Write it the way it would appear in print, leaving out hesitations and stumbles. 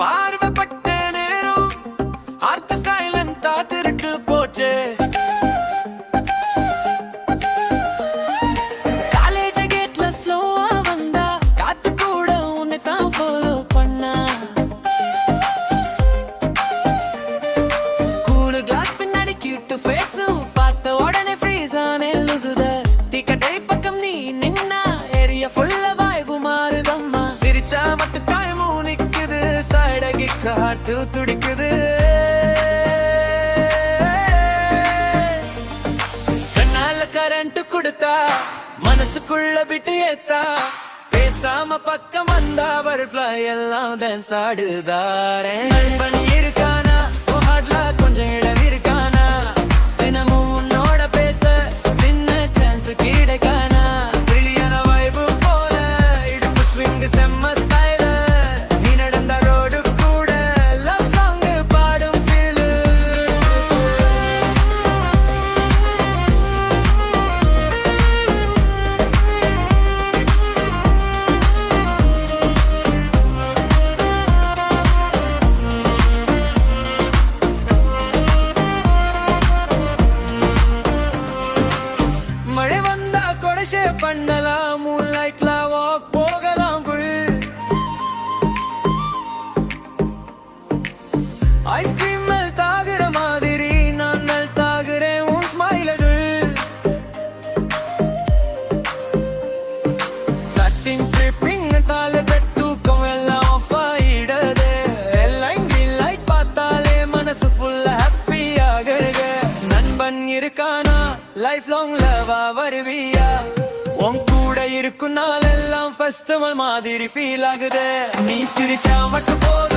பார்வைப்பட்ட நேரம் ஆர்த்த சைலண்டா திருட்டு போச்சு. காலேஜ் கேட்ல ஸ்லோவா வந்தா காத்து கூட உன்னை தான் ஃபாலோ பண்ணா. கூல் கிளாஸ் பின்னாடி கியூட் ஃபேஸ் பார்த்த உடனே ஃப்ரீஸ் ஆனே லுசுத. டிக்கெட்டை பக்கம் நீ நின்னா ஏரியா ஃபுல்லா வைபு மாறுதம்மா. சிரிச்சா மட்டும் டைமும் நிக்குது, சைடகி காட்டு துடிக்குது. கண்ணால கரண்ட் கொடுத்தா மனசுக்குள்ள விட்டு ஏத்தா. பேசாம பக்கம் வந்தா பட்டர்ஃப்ளை எல்லாம் டான்ஸ் ஆடுதாரே. நண்பன் இருக்கானா ஹார்ட்ல கொஞ்சம் இடம் இருக்கானா. தினமும் உன்னோட பேச சின்ன சான்ஸ் கிடைக்கானா. சிலியான வைபு போல இடுப்பு ஸ்விங் செம்ம ஸ்டைல. நீ நடந்த ரோடு கூட லவ் சாங் பாடும் ஃபீல். மழை வந்தா கொடைஷே பண்ணலாம், மூன் லைட்ல வாக் போகலாம் குள். ஐஸ்கிரீம் மெல்ட் ஆகுற மாதிரி நான் மெல்ட் ஆகுறேன் உன் ஸ்மைலுள். கட்டிங் ட்ரிப்பிங் தால பெட் தூக்கம் எல்லாம் ஆஃப் ஆயிடுது. எல்லாம் green light பார்த்தாலே மனசு ஃபுல்லா ஹாப்பி ஆகுது. நண்பன் இருக்கானா லைஃப் லாங் லவா வருவியா. உன் கூட இருக்கும் நாள் எல்லாம் ஃபெஸ்டிவல் மாதிரி ஃபீல் ஆகுது. நீ சிரிச்சா மட்டும் போதும்